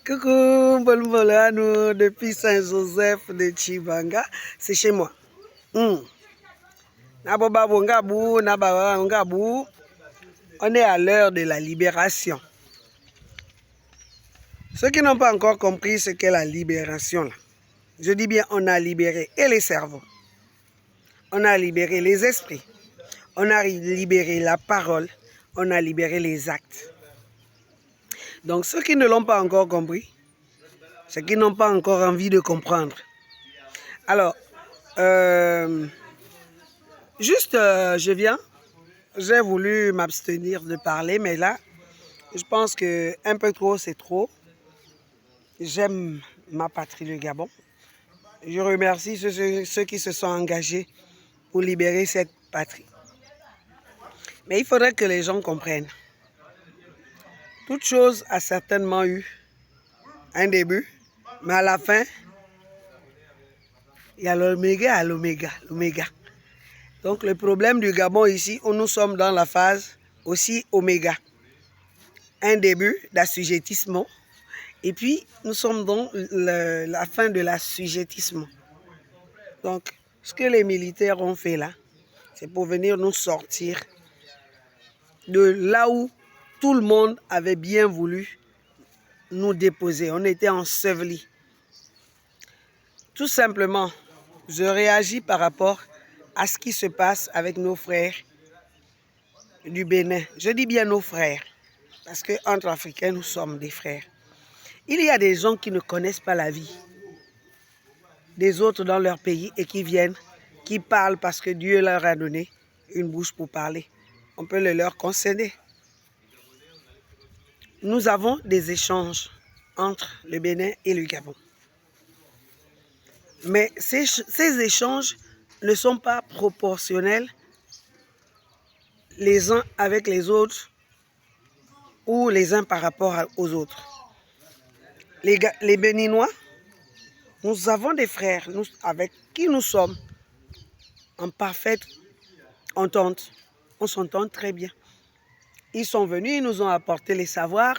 Coucou, Bolmolano, depuis Saint-Joseph de Chibanga, c'est chez moi. On est à l'heure de la libération. Ceux qui n'ont pas encore compris ce qu'est la libération, là. Je dis bien, on a libéré et les cerveaux, on a libéré les esprits, on a libéré la parole, on a libéré les actes. Donc ceux qui ne l'ont pas encore compris, ceux qui n'ont pas encore envie de comprendre. Alors, j'ai voulu m'abstenir de parler, mais là, je pense que un peu trop, c'est trop. J'aime ma patrie, le Gabon. Je remercie ceux qui se sont engagés pour libérer cette patrie. Mais il faudrait que les gens comprennent. Toute chose a certainement eu un début, mais à la fin, il y a l'oméga, l'oméga. Donc le problème du Gabon ici, où nous sommes dans la phase aussi oméga. Un début d'assujettissement, et puis nous sommes dans la fin de l'assujettissement. Donc ce que les militaires ont fait là, c'est pour venir nous sortir de là où tout le monde avait bien voulu nous déposer. On était ensevelis. Tout simplement, je réagis par rapport à ce qui se passe avec nos frères du Bénin. Je dis bien nos frères, parce qu'entre Africains, nous sommes des frères. Il y a des gens qui ne connaissent pas la vie des autres dans leur pays et qui viennent, qui parlent parce que Dieu leur a donné une bouche pour parler. On peut le leur concéder. Nous avons des échanges entre le Bénin et le Gabon. Mais ces échanges ne sont pas proportionnels les uns avec les autres ou les uns par rapport aux autres. Les Béninois, nous avons des frères avec qui nous sommes en parfaite entente. On s'entend très bien. Ils sont venus, ils nous ont apporté les savoirs,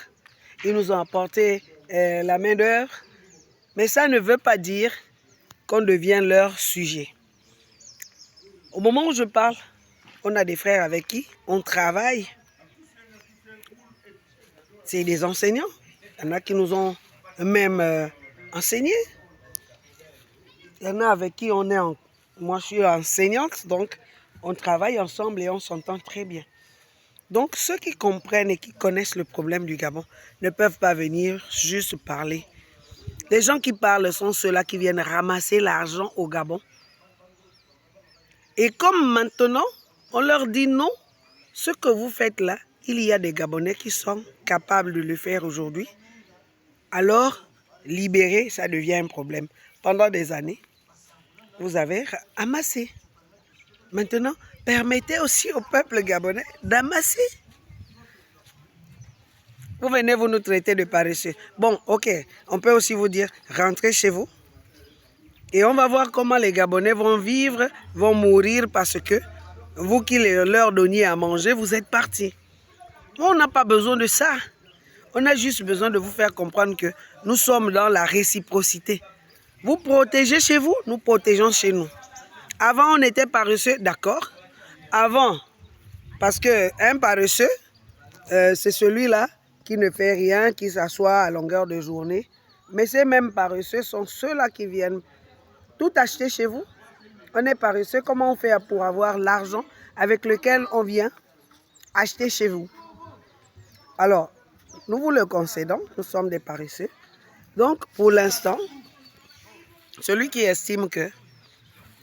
ils nous ont apporté la main-d'œuvre, mais ça ne veut pas dire qu'on devient leur sujet. Au moment où je parle, on a des frères avec qui on travaille. C'est des enseignants. Il y en a qui nous ont même enseigné. Il y en a avec qui on est moi, je suis enseignante, donc on travaille ensemble et on s'entend très bien. Donc, ceux qui comprennent et qui connaissent le problème du Gabon ne peuvent pas venir juste parler. Les gens qui parlent sont ceux-là qui viennent ramasser l'argent au Gabon. Et comme maintenant, on leur dit non, ce que vous faites là, il y a des Gabonais qui sont capables de le faire aujourd'hui. Alors, libérer, ça devient un problème. Pendant des années, vous avez amassé. Maintenant, permettez aussi au peuple gabonais d'amasser. Vous venez, vous nous traitez de paresseux. Bon, ok, on peut aussi vous dire, rentrez chez vous. Et on va voir comment les Gabonais vont vivre, vont mourir parce que vous qui leur donniez à manger, vous êtes partis. On n'a pas besoin de ça. On a juste besoin de vous faire comprendre que nous sommes dans la réciprocité. Vous protégez chez vous, nous protégeons chez nous. Avant, on était paresseux, d'accord. Avant, parce qu'un paresseux, c'est celui-là qui ne fait rien, qui s'assoit à longueur de journée. Mais ces mêmes paresseux sont ceux-là qui viennent tout acheter chez vous. On est paresseux, comment on fait pour avoir l'argent avec lequel on vient acheter chez vous? Alors, nous vous le concédons, nous sommes des paresseux. Donc, pour l'instant, celui qui estime que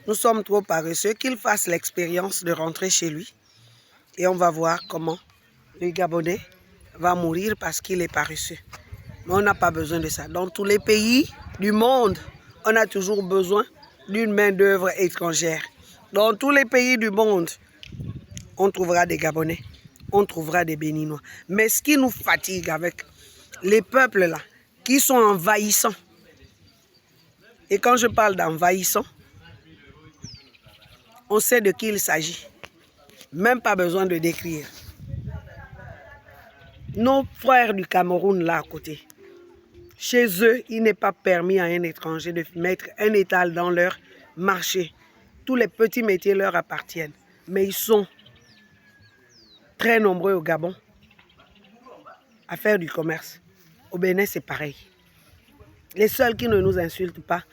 nous sommes trop paresseux, qu'il fasse l'expérience de rentrer chez lui. Et on va voir comment le Gabonais va mourir parce qu'il est paresseux. Mais on n'a pas besoin de ça. Dans tous les pays du monde, on a toujours besoin d'une main-d'œuvre étrangère. Dans tous les pays du monde, on trouvera des Gabonais, on trouvera des Béninois. Mais ce qui nous fatigue avec les peuples là, qui sont envahissants, et quand je parle d'envahissants, on sait de qui il s'agit. Même pas besoin de décrire. Nos frères du Cameroun là à côté, Chez eux, il n'est pas permis à un étranger de mettre un étal dans leur marché. Tous les petits métiers leur appartiennent. Mais ils sont très nombreux au Gabon à faire du commerce. Au Bénin, c'est pareil. Les seuls qui ne nous insultent pas,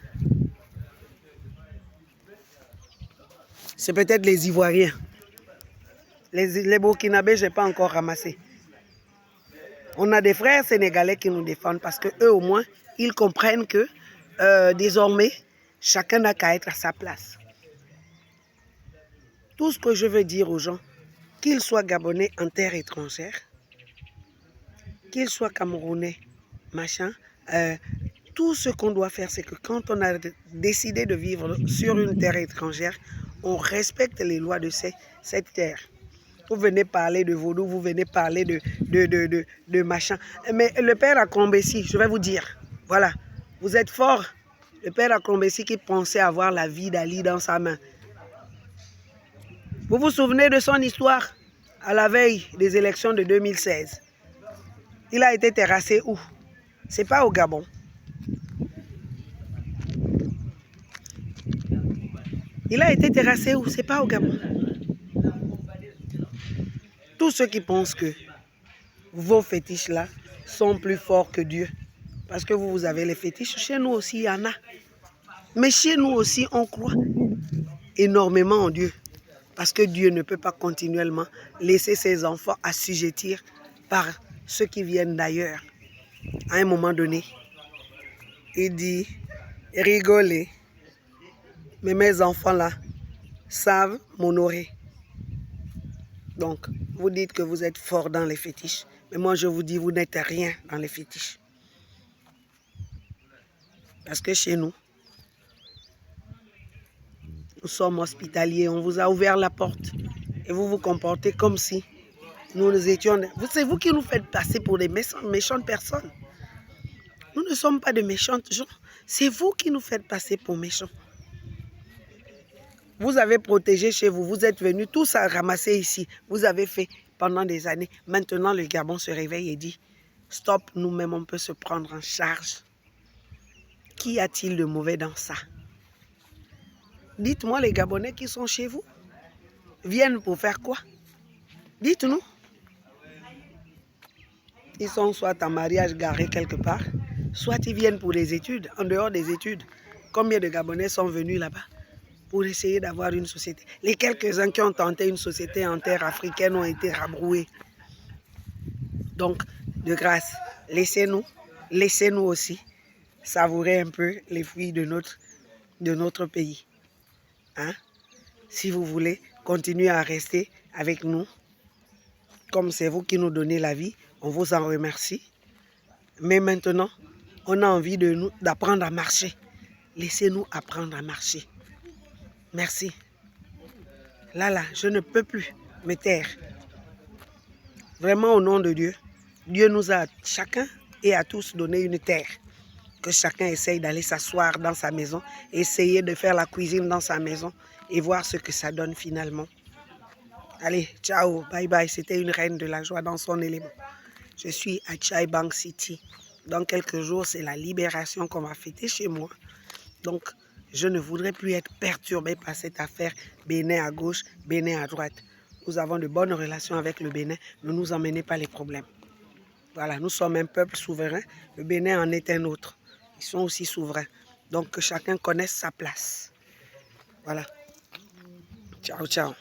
c'est peut-être les Ivoiriens. Les Burkinabés, je n'ai pas encore ramassé. On a des frères sénégalais qui nous défendent parce qu'eux, au moins, ils comprennent que désormais, chacun n'a qu'à être à sa place. Tout ce que je veux dire aux gens, qu'ils soient Gabonais en terre étrangère, qu'ils soient Camerounais, machin, tout ce qu'on doit faire, c'est que quand on a décidé de vivre sur une terre étrangère, on respecte les lois de cette terre. Vous venez parler de vaudou, vous venez parler de machin. Mais le père Akombessi, je vais vous dire, voilà, vous êtes fort. Le père Akombessi qui pensait avoir la vie d'Ali dans sa main. Vous vous souvenez de son histoire à la veille des élections de 2016? Il a été terrassé où? C'est pas au Gabon. Il a été terrassé où? C'est pas au Gabon. Tous ceux qui pensent que vos fétiches là sont plus forts que Dieu, parce que vous avez les fétiches, chez nous aussi il y en a. Mais chez nous aussi on croit énormément en Dieu, parce que Dieu ne peut pas continuellement laisser ses enfants assujettir par ceux qui viennent d'ailleurs. À un moment donné, il dit, rigolez, mais mes enfants là savent m'honorer. Donc, vous dites que vous êtes fort dans les fétiches. Mais moi, je vous dis, vous n'êtes rien dans les fétiches. Parce que chez nous, nous sommes hospitaliers. On vous a ouvert la porte. Et vous vous comportez comme si nous étions... C'est vous qui nous faites passer pour des méchantes personnes. Nous ne sommes pas de méchantes gens. C'est vous qui nous faites passer pour méchants. Vous avez protégé chez vous, vous êtes venus tous à ramasser ici. Vous avez fait pendant des années. Maintenant, le Gabon se réveille et dit, stop, nous-mêmes, on peut se prendre en charge. Qu'y a-t-il de mauvais dans ça? Dites-moi, les Gabonais qui sont chez vous, viennent pour faire quoi? Dites-nous. Ils sont soit en mariage garé quelque part, soit ils viennent pour des études, en dehors des études. Combien de Gabonais sont venus là-bas pour essayer d'avoir une société? Les quelques-uns qui ont tenté une société en terre africaine ont été rabroués. Donc, de grâce, laissez-nous aussi savourer un peu les fruits de notre pays. Hein? Si vous voulez continuer à rester avec nous, comme c'est vous qui nous donnez la vie, on vous en remercie. Mais maintenant, on a envie d'apprendre à marcher. Laissez-nous apprendre à marcher. Merci. Là, je ne peux plus me taire. Vraiment, au nom de Dieu, Dieu nous a chacun et à tous donné une terre. Que chacun essaye d'aller s'asseoir dans sa maison, essayer de faire la cuisine dans sa maison et voir ce que ça donne finalement. Allez, ciao, bye bye. C'était une reine de la joie dans son élément. Je suis à Chai Bang City. Dans quelques jours, c'est la libération qu'on va fêter chez moi. Donc, je ne voudrais plus être perturbé par cette affaire Bénin à gauche, Bénin à droite. Nous avons de bonnes relations avec le Bénin. Ne nous emmenez pas les problèmes. Voilà, nous sommes un peuple souverain. Le Bénin en est un autre. Ils sont aussi souverains. Donc, que chacun connaisse sa place. Voilà. Ciao, ciao.